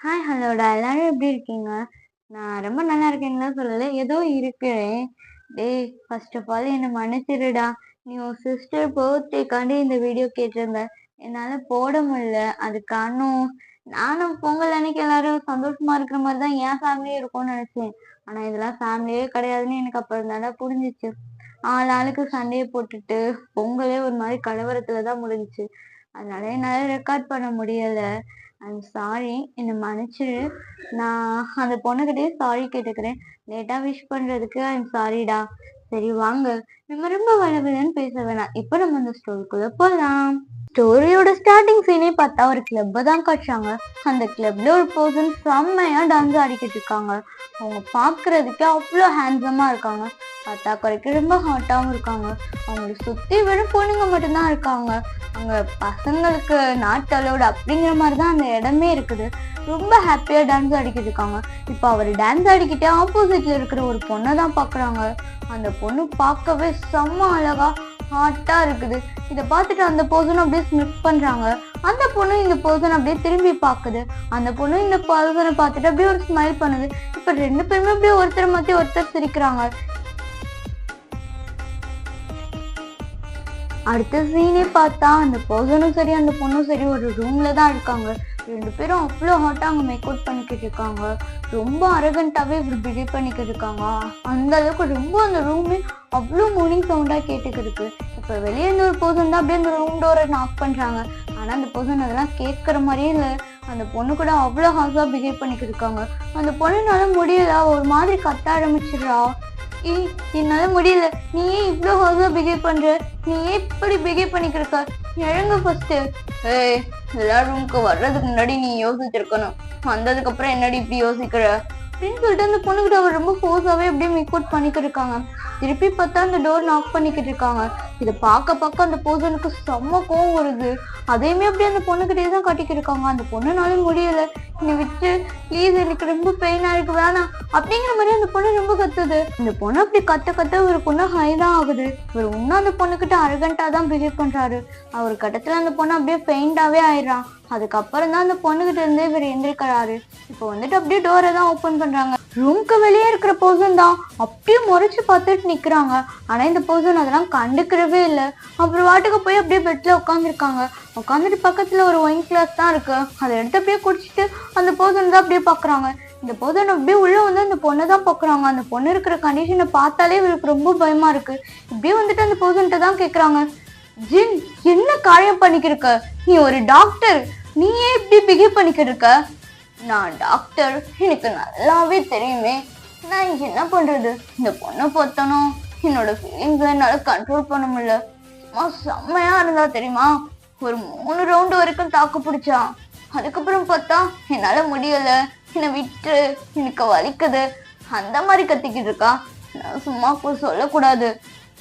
Hi ஹலோடா எல்லாரும் எப்படி இருக்கீங்க? நான் ரொம்ப நல்லா இருக்கேன்னு தான் சொல்லல. ஏதோ இருக்கிறேன். டேய் ஃபர்ஸ்ட் ஆஃப் ஆல் என்ன மன்னிச்சிடுடா. நீ உன் சிஸ்டர் பர்த்டேக்காண்டி இந்த வீடியோ கேட்டிருந்த. என்னால போட முடியல. அது காரணம் நானும் பொங்கல் அன்னைக்கு எல்லாரும் சந்தோஷமா இருக்கிற மாதிரி தான் என் ஃபேமிலியும் இருக்கும்னு நினைச்சேன். ஆனா இதெல்லாம் ஃபேமிலியே கிடையாதுன்னு எனக்கு அப்புறம் தானே புரிஞ்சிச்சு. ஆள் ஆளுக்கு சண்டையை போட்டுட்டு பொங்கலே ஒரு மாதிரி கலவரத்துல தான் முடிஞ்சுச்சு. அதனால என்னால ரெக்கார்ட் பண்ண முடியல. I'm sorry. என்ன மன்னிச்சிடு. நான் அந்த பொண்ணுகிட்டயே சாரி கேட்டுக்கிறேன். லேட்டா விஷ் பண்றதுக்கு ஐம் சாரிடா. சரி வாங்க, நம்ம ரொம்ப வளவலன்னு பேச வேணாம். இப்ப நம்ம அந்த ஸ்டோரிக்குள்ள போலாம். ஸ்டோரியோட ஸ்டார்டிங் சீனே பார்த்தா ஒரு கிளப்பை தான் காட்டுறாங்க. அந்த கிளப்ல ஒரு பர்சன் செம்மையா டான்ஸ் ஆடிக்கிட்டு இருக்காங்க. அவங்க பாக்குறதுக்கே அவ்வளோ ஹேண்ட்ஸமா இருக்காங்க. பார்த்தா குறைக்க ரொம்ப ஹாட்டாவும் இருக்காங்க. அவங்களை சுத்தி வெறும் பொண்ணுங்க மட்டும்தான் இருக்காங்க. அங்க பசங்களுக்கு நாட் அலோடு அப்படிங்கிற மாதிரிதான் அந்த இடமே இருக்குது. ரொம்ப ஹாப்பியா டான்ஸ் ஆடிக்கிட்டு இருக்காங்க. இப்போ அவர் டான்ஸ் ஆடிக்கிட்டே ஆப்போசிட்ல இருக்கிற ஒரு பொண்ணை தான் பாக்குறாங்க. அந்த பொண்ணு பார்க்கவே செம்ம அழகா ஹாட்டா இருக்குது. இதை பார்த்துட்டு அந்த பர்சனும் அப்படியே ஸ்மித் பண்றாங்க. அந்த பொண்ணு இந்த பர்சன் அப்படியே திரும்பி பாக்குது. அந்த பொண்ணு இந்த பர்சனை பார்த்துட்டு அப்படியே ஒரு ஸ்மைல் பண்ணுது. இப்ப ரெண்டு பேருமே அப்படியே ஒருத்தர் மாத்தி ஒருத்தர் சிரிக்கிறாங்க. அடுத்த சீனே பார்த்தா அந்த பர்சனும் சரி அந்த பொண்ணும் சரி ஒரு ரூம்ல தான் இருக்காங்க. ரெண்டு பேரும் அவ்வளோ ஹாட்டா அங்கே மேக் அவுட் பண்ணிக்கிட்டு இருக்காங்க. ரொம்ப அரகண்டாவே இப்படி பிஹேவ் பண்ணிக்கிட்டு இருக்காங்க. அந்த அளவுக்கு ரொம்ப அந்த ரூமே அவ்வளோ மூனிங் சவுண்டா கேட்டுக்கிட்டு இருக்கு. இப்போ வெளியே இருந்து ஒரு பர்சன் தான் அப்படியே அந்த ரூம் டோரை நாக் பண்றாங்க. ஆனா அந்த பர்சன் அதெல்லாம் கேட்கற மாதிரியே இல்லை. அந்த பொண்ணு கூட அவ்வளோ ஹாஸா பிஹேவ் பண்ணிக்கிட்டு இருக்காங்க. அந்த பொண்ணுனால முடியல, ஒரு மாதிரி கத்த ஆரம்பிச்சிடுறா. என்னால முடியல, நீ ஏன் இவ்வளோ ஹாஸா பிஹேவ் பண்ற, நீ ஏன் இப்படி பிஹேவ் பண்ணிக்கிட்டு இருக்க, இறங்க ஃபர்ஸ்ட். ஏய், எல்லா ரூமுக்கு வர்றதுக்கு முன்னாடி நீ யோசிச்சிருக்கணும், வந்ததுக்கு அப்புறம் என்னடி இப்படி யோசிக்கிற அப்படின்னு சொல்லிட்டு அந்த பொண்ணுகிட்ட அவர் ரொம்ப ஃபோர்ஸாவே அப்படியே மேக் அவுட் பண்ணிக்கிட்டு இருக்காங்க. திருப்பி பார்த்தா அந்த டோர் நாக் பண்ணிக்கிட்டு இருக்காங்க. இதை பார்க்க அந்த பர்சனுக்கு செம்ம கோவம் வருது. அதையுமே அப்படியே அந்த பொண்ணுகிட்டே தான் காட்டிக்கிட்டு இருக்காங்க. அந்த பொண்ணுனாலும் முடியல, என்னை விட்டு ப்ளீஸ், எனக்கு ரொம்ப பெயினா இருக்கு, வேணாம் அப்படிங்கிற மாதிரி அந்த பொண்ணு ரொம்ப கத்துது. இந்த பொண்ணு அப்படி கத்த ஒரு பொண்ணு ஹை தான் ஆகுது. இவர் இன்னும் அந்த பொண்ணுகிட்ட அரகண்டா தான் பிஹேவ் பண்றாரு. ஒரு கட்டத்துல அந்த பொண்ணு அப்படியே பெயிண்டாவே ஆயிடுறான். அதுக்கப்புறம் தான் அந்த பொண்ணுகிட்ட இருந்தே இவர் எந்திரிக்கிறாரு. இப்போ வந்துட்டு அப்படியே டோரை தான் ஓப்பன் பண்றாங்க. ரூம்க்கு வெளியே இருக்கிற பர்சன் தான் அப்படியே முறைச்சு பார்த்துட்டு நிக்கிறாங்க. ஆனா இந்த பர்சன் அதெல்லாம் கண்டுக்கிறவே இல்லை. அப்புறம் வாட்டுக்கு போய் அப்படியே பெட்ல உட்காந்துருக்காங்க. உட்காந்துட்டு பக்கத்துல ஒரு ஒயின் கிளாஸ் தான் இருக்கு. அதை எடுத்து அப்படியே குடிச்சிட்டு அந்த பர்சன் தான் அப்படியே பாக்குறாங்க. இந்த பர்சன் அப்படியே உள்ள வந்து அந்த பொண்ணை தான் பாக்குறாங்க. அந்த பொண்ணு இருக்கிற கண்டிஷனை பார்த்தாலே இவருக்கு ரொம்ப பயமா இருக்கு. இப்படியே வந்துட்டு அந்த பர்சன்ட்ட தான் கேக்குறாங்க, ஜின் என்ன காரியம் பண்ணிக்கிருக்க, நீ ஒரு டாக்டர், நீ ஏன் இப்படி பிஹேவ் பண்ணிக்கிட்டு இருக்க? நான் டாக்டர், எனக்கு நல்லாவே தெரியுமே, நான் இங்க என்ன பண்றது, இந்த பொண்ணை பார்த்தனும் என்னோட ஃபீலிங்ஸை என்னால கண்ட்ரோல் பண்ண முடியல. செம்மையா இருந்தா தெரியுமா, ஒரு 3 ரவுண்டு வரைக்கும் தாக்கு பிடிச்சான். அதுக்கப்புறம் பார்த்தா என்னால முடியல, என்னை விட்டு, எனக்கு வலிக்குது, அந்த மாதிரி கத்திக்கிட்டு இருக்கா. நான் சும்மா சொல்லக்கூடாது,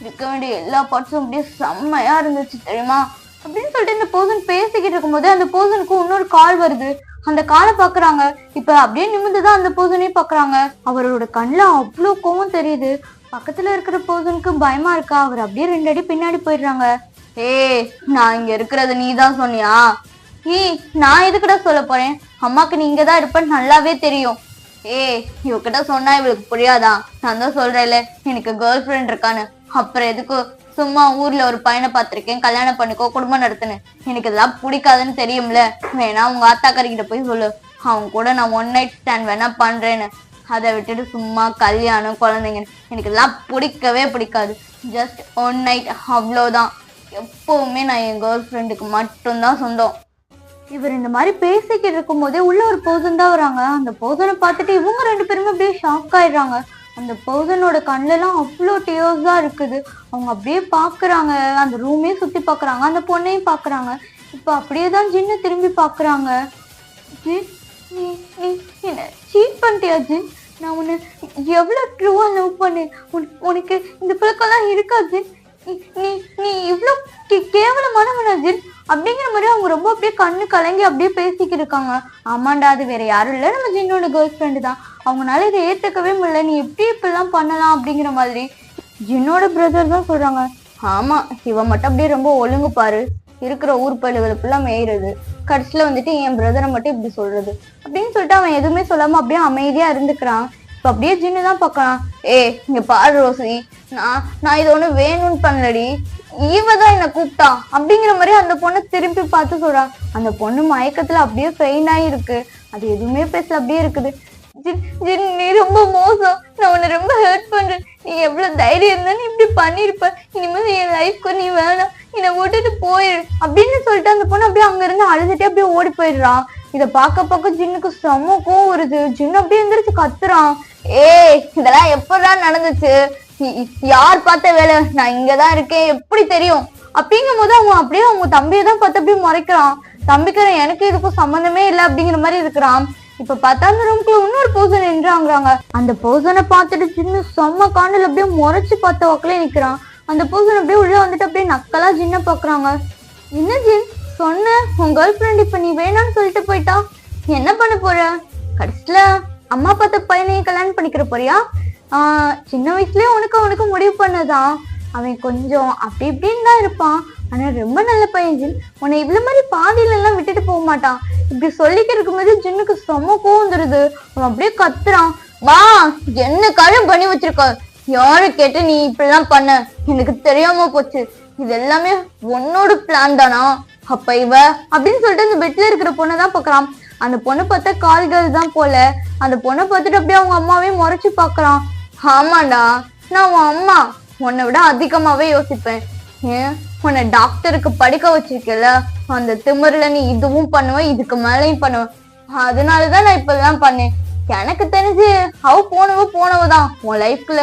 இருக்க வேண்டிய எல்லா பார்ட்ஸும் அப்படியே செம்மையா இருந்துச்சு தெரியுமா அப்படின்னு சொல்லிட்டு இந்த பர்சன் பேசிக்கிட்டு இருக்கும்போது அந்த பர்சனுக்கு இன்னொரு கால் வருது. அந்த காலை பாக்குறாங்க. இப்ப அப்படியே நிமிந்துதான் அந்த பர்சனே பாக்குறாங்க. அவரோட கண்ணுல அவ்வளோ கோவம் தெரியுது. பக்கத்துல இருக்கிற பர்சனுக்கு பயமா இருக்கா. அவர் அப்படியே 2 அடி பின்னாடி போயிடுறாங்க. ஏய், நான் இங்க இருக்கிறது நீ தான் சொன்னியா? நான் எதுக்கிட்ட சொல்ல போறேன், அம்மாக்கு நீ இங்கதான் இருப்பேன்னு நல்லாவே தெரியும். ஏய், இவகிட்ட சொன்னா இவளுக்கு புரியாதா? நான் தான் சொல்றேன்ல எனக்கு கேர்ள் ஃப்ரெண்ட் இருக்கான்னு. அப்புறம் எதுக்கு சும்மா ஊர்ல ஒரு பையனை பார்த்திருக்கேன், கல்யாணம் பண்ணிக்கோ, குடும்பம் நடத்துன்னு. எனக்கு இதெல்லாம் பிடிக்காதுன்னு தெரியும்ல. வேணா உங்க ஆத்தாக்காரிக்கிட்ட போய் சொல்லு, அவங்க கூட நான் 1 நைட் ஸ்டாண்ட் வேணா பண்றேன்னு. அதை விட்டுட்டு சும்மா கல்யாணம் குழந்தைங்க எனக்கு இதெல்லாம் பிடிக்கவே பிடிக்காது. ஜஸ்ட் 1 நைட் அவ்வளோதான். எப்பவுமே நான் என் கேர்ள் ஃப்ரெண்டுக்கு மட்டும்தான் சொந்தம். இவர் இந்த மாதிரி பேசிக்கிட்டு இருக்கும் போதே உள்ள ஒரு பர்சன் தான் வராங்க. அந்த பர்சனை பார்த்துட்டு இவங்க 2 பேருமே அப்படியே ஷாக் ஆயிடுறாங்க. அந்த பர்சனோட கண்ணுலாம் அவ்வளோ டியர்ஸா இருக்குது. அவங்க அப்படியே பாக்குறாங்க, அந்த ரூமே சுத்தி பாக்குறாங்க, அந்த பொண்ணையும் பாக்குறாங்க. இப்ப அப்படியே தான் ஜின்னு திரும்பி பாக்குறாங்க. ஜின், நீ என்ன சீட் பண்ணிட்டியா ஜின்? நான் உன்னை எவ்வளவு ட்ரூவா லவ் பண்ணேன். உனக்கு இந்த பழக்கம்லாம் இருக்கா ஜின்? நீ நீ இவ்வளோ கேவலமானவனா ஜின் அப்படிங்கிற மாதிரி அவங்க ரொம்ப அப்படியே கண்ணு கலங்கி அப்படியே பேசிக்கிட்டு இருக்காங்க. ஆமாண்டா, அது வேற யாரும் இல்லை, நம்ம ஜின்னோட கேர்ள் ஃப்ரெண்டு தான். அவங்களால இதை ஏத்துக்கவே முடியல, நீ எப்படி இப்படிலாம் பண்ணலாம் அப்படிங்கிற மாதிரி. ஜின்னோட பிரதர் தான் சொல்றாங்க, ஆமா இவன் மட்டும் அப்படியே ரொம்ப ஒழுங்கு பாரு, இருக்கிற ஊர் பள்ளிகளை ஃபுல்லா மேயிறது, கடைசியில வந்துட்டு என் பிரதரை மட்டும் இப்படி சொல்றது அப்படின்னு சொல்லிட்டு அவன் எதுவுமே சொல்லாம அப்படியே அமைதியா இருந்துக்கிறான். இப்ப அப்படியே ஜின்னு தான் பாக்கலாம், இங்க பாரு ரோசி, நான் இது ஒண்ணு வேணும்னு பண்ணலடி, இவதான் என்ன கூப்பிட்டா அப்படிங்கிற மாதிரி அந்த பொண்ணை திருப்பி பார்த்து சொல்றான். அந்த பொண்ணு மயக்கத்துல அப்படியே ஃபெயின் ஆயிருக்கு, அது எதுவுமே பேசல அப்படியே இருக்குது. நீ ரொம்ப மோசம், நான் உன்னை ரொம்ப ஹெல்ப் பண்றேன், நீ எவ்வளவு தைரியம் இருந்தா நீ இப்படி பண்ணிருப்ப, இனிமேல் என் லைஃப்க்கு நீ வேணாம், என்னை விட்டுட்டு போயிரு அப்படின்னு சொல்லிட்டு அந்த பொண்ணு அப்படியே அங்க இருந்து அழுதுட்டே அப்படியே ஓடி போயிடுறான். இத பார்க்க ஜின்னுக்கு செம்ம கோவம் வருது. ஜின்னு அப்படியே எந்திரிச்சு கத்துறான், இதெல்லாம் எப்பதான் நடந்துச்சு, யார் பார்த்த வேலை, நான் இங்கதான் இருக்கேன் எப்படி தெரியும் அப்படிங்கும் போது அவங்க அப்படியே அவங்க தம்பியை தான் பார்த்து அப்படியே முறைக்கிறான். தம்பிக்கிற எனக்கு இதுக்கும் சம்மந்தமே இல்லை அப்படிங்கிற மாதிரி இருக்கிறான். இப்ப பார்த்தா அந்த ரூம்குள்ள இன்னொரு பர்சன் நின்றாங்கிறாங்க. அந்த பர்சனை பார்த்துட்டு ஜின்னு செம்ம காண்டல் அப்படியே முறைச்சு பார்த்த வாக்குல நிக்கிறான். அந்த பர்சன் அப்படியே உள்ள வந்துட்டு அப்படியே நக்கலா ஜின்ன பாக்குறாங்க. என்ன ஜின் சொன்ன, உன் கேர்ள் ஃப்ரெண்ட் இப்ப நீ வேணான்னு சொல்லிட்டு போயிட்டா, என்ன பண்ண போற, கடைசியில அம்மா பார்த்த பையனையும் கல்யாணம் பண்ணிக்கிற போறியா? சின்ன வயசுலயே உனக்கு முடிவு பண்ணதான், அவன் கொஞ்சம் அப்படி இப்படின்னு தான் இருப்பான், ஆனா ரொம்ப நல்ல பையன் ஜின், உன்னை இவ்வளவு மாதிரி பாதியில எல்லாம் விட்டுட்டு போக மாட்டான். இப்படி சொல்லிக்க இருக்கும்போது ஜின்னுக்கு செம்ம கோவம் வந்துருது. அவன் அப்படியே கத்துறான், வா என்ன காரியம் பண்ணி வச்சிருக்க, யாரு கேட்டு நீ இப்படிலாம் பண்ண, எனக்கு தெரியாம போச்சு, இது எல்லாமே உன்னோட பிளான் தானா, அப்ப இவ அப்படின்னு சொல்லிட்டு அந்த பெட்ல இருக்கிற பொண்ணை தான் பாக்குறான். அந்த பொண்ணு பார்த்தா கால்கள் தான் போல. அந்த பொண்ணை பார்த்துட்டு அப்படியே அவங்க அம்மாவே முறைச்சு பாக்குறான். ஆமாண்டா, நான் உன் அம்மா, உன்னை விட அதிகமாவே யோசிப்பேன், ஏன் உன்னை டாக்டருக்கு படிக்க வச்சிருக்கல, அந்த திமிரில நீ இதுவும் பண்ணுவ இதுக்கு மேலையும் பண்ணுவ, அதனாலதான் நான் இப்பதான் பண்ணேன். எனக்கு தெரிஞ்சு அவ போனவதான் உன் லைஃப்ல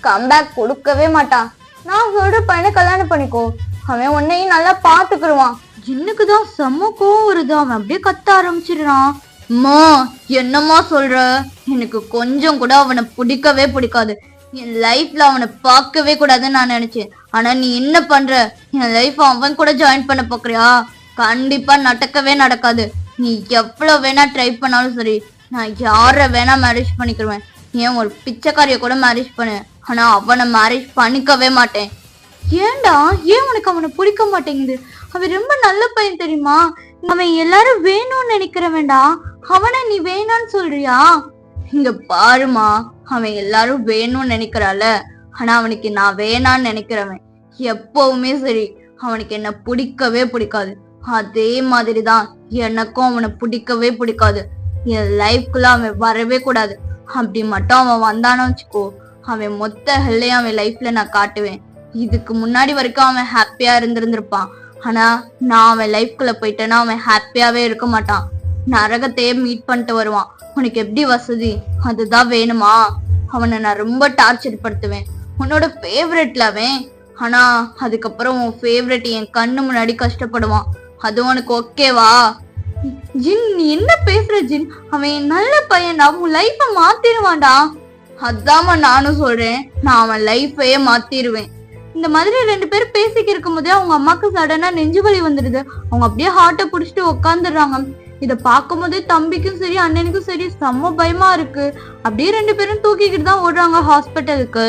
கம்பேக் கொடுக்கவே மாட்டான். நான் சொல்ற பையனை கல்யாணம் பண்ணிக்கோ, அவன் உன்னையும் நல்லா பாத்துக்கிடுவான். ஜின்னுக்குதான் செம்ம கோவம் வருது. அவன் அப்படியே கத்த ஆரம்பிச்சிடுறான். அம்மா என்னம்மா சொல்ற, எனக்கு கொஞ்சம் கூட அவனை பிடிக்கவே பிடிக்காது, என் லைஃப்ல அவனை பார்க்கவே கூடாதுன்னு நான் நினைச்சேன், ஆனா நீ என்ன பண்ற, என் லைஃப் அவன் கூட ஜாயின் பண்ண பாக்குறியா, கண்டிப்பா நடக்கவே நடக்காது, நீ எவ்வளவு வேணா ட்ரை பண்ணாலும் சரி, நான் யார வேணா மேரேஜ் பண்ணிக்கிடுவேன், ஏன் ஒரு பிச்சைக்காரிய கூட மேரேஜ் பண்ணு, ஆனா அவனை மேரேஜ் பண்ணிக்கவே மாட்டேன். ஏன்டா, ஏன் உனக்கு அவனை பிடிக்க மாட்டேங்குது, அவன் ரொம்ப நல்ல பையன் தெரியுமா, அவன் எல்லாரும் வேணும்னு நினைக்கிற வேண்டாம், அவனை நீ வேணான்னு சொல்றியா? இங்க பாருமா, அவன் எல்லாரும் வேணும்னு நினைக்கிறாள், ஆனா அவனுக்கு நான் வேணான்னு நினைக்கிறவன் எப்பவுமே சரி, அவனுக்கு என்ன பிடிக்கவே பிடிக்காது, அதே மாதிரிதான் எனக்கும் அவனை பிடிக்கவே பிடிக்காது, என் லைஃப்குள்ள அவன் வரவே கூடாது, அப்படி மட்டும் அவன் வந்தானு வச்சுக்கோ, அவன் மொத்த ஹெல்லையும் அவன் லைஃப்ல நான் காட்டுவேன். இதுக்கு முன்னாடி வரைக்கும் அவன் ஹாப்பியா இருந்திருப்பான், ஆனா நான் அவன் லைஃப்குள்ள போயிட்டேன்னா அவன் ஹாப்பியாவே இருக்க மாட்டான், நரகத்தையே மீட் பண்ணிட்டு வருவான். உனக்கு எப்படி வசதி அதுதான் வேணுமா, அவனை நான் ரொம்ப டார்ச்சர் படுத்துவேன், உன்னோட ஃபேவரெட்ல அவன், ஆனா அதுக்கப்புறம் உன் ஃபேவரெட் என் கண்ணு முன்னாடி கஷ்டப்படுவான், அது உனக்கு ஓகேவா? ஜின் நீ என்ன பேசுற ஜின், அவன் நல்ல பையன், அவன் லைஃப மாத்திருவான்டா. அதாம நானும் சொல்றேன், நான் அவன் லைஃபையே மாத்திருவேன். இந்த மாதிரி ரெண்டு பேரும் பேசிக்க இருக்கும் போதே அவங்க அம்மாக்கு சடனா நெஞ்சு வலி வந்துடுது. அவங்க அப்படியே ஹார்ட்டை புடிச்சிட்டு உட்காந்துடுறாங்க. இத பார்க்கும் போதே தம்பிக்கும் சரி அண்ணனுக்கும் சரி செம்ம பயமா இருக்கு. அப்படியே ரெண்டு பேரும் தூக்கிக்கிட்டு தான் ஓடுறாங்க ஹாஸ்பிட்டலுக்கு.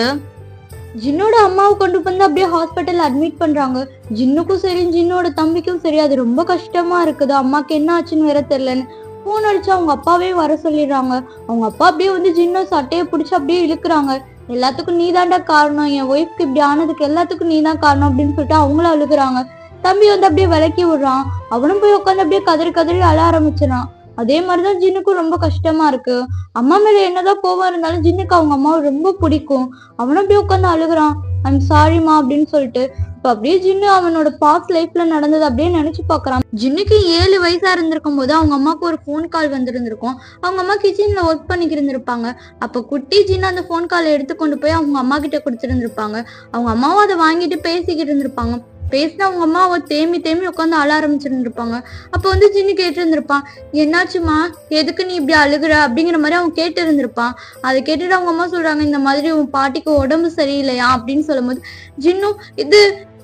ஜின்னோட அம்மாவை கொண்டு வந்து அப்படியே ஹாஸ்பிட்டல் அட்மிட் பண்றாங்க. ஜின்னுக்கும் சரி ஜின்னோட தம்பிக்கும் சரி அது ரொம்ப கஷ்டமா இருக்குது. அம்மாக்கு என்ன ஆச்சுன்னு வேற தெரியலன்னு போன் அடிச்சு அவங்க அப்பாவே வர சொல்லிடுறாங்க. அவங்க அப்பா அப்படியே வந்து ஜின்னோ சட்டையை பிடிச்சி அப்படியே இழுக்கிறாங்க. எல்லாத்துக்கும் நீதாண்டா காரணம், என் ஒய்ஃப்க்கு இப்படி ஆனதுக்கு எல்லாத்துக்கும் நீதான் காரணம் அப்படின்னு சொல்லிட்டு அவங்களும் அழுகுறாங்க. தம்பி வந்து அப்படியே விலக்கி விடுறான். அவனும் போய் உட்காந்து அப்படியே கதறி கதறி அழ ஆரம்பிச்சிடான். அதே மாதிரிதான் ஜின்னுக்கும் ரொம்ப கஷ்டமா இருக்கு. அம்மா மேல என்னதான் கோவம் இருந்தாலும் ஜின்னுக்கு அவங்க அம்மாவை ரொம்ப பிடிக்கும். அவனும் அப்படியே உட்காந்து அழுகுறான், ஐம் சாரிமா அப்படின்னு சொல்லிட்டு. இப்ப அப்படியே ஜின்னு அவனோட பாஸ்ட் லைஃப்ல நடந்தது அப்படியே நினைச்சு பாக்குறான். ஜின்னுக்கு 7 வயசா இருந்திருக்கும் போது அவங்க அம்மாவுக்கு ஒரு போன் கால் வந்திருந்திருக்கும். அவங்க அம்மா கிச்சன்ல ஒர்க் பண்ணிக்கிட்டு இருந்திருப்பாங்க. அப்ப குட்டி ஜின்னு அந்த போன் காலை எடுத்து கொண்டு போய் அவங்க அம்மா கிட்ட கொடுத்துருந்துருப்பாங்க. அவங்க அம்மாவும் அதை வாங்கிட்டு பேசிக்கிட்டு இருந்திருப்பாங்க. பேசினா அவங்க அம்மா அவ தேம்பி உட்காந்து அழ ஆரம்பிச்சிருந்திருப்பாங்க. அப்ப வந்து ஜின்னு கேட்டு இருந்திருப்பான், என்னாச்சுமா, எதுக்கு நீ இப்படி அழுகுற அப்படிங்கிற மாதிரி அவன் கேட்டு இருந்திருப்பான். அதை கேட்டுட்டு அவங்க அம்மா சொல்றாங்க, இந்த மாதிரி உன் பாட்டிக்கு உடம்பு சரியில்லையா அப்படின்னு சொல்லும் போது ஜின்னும், இது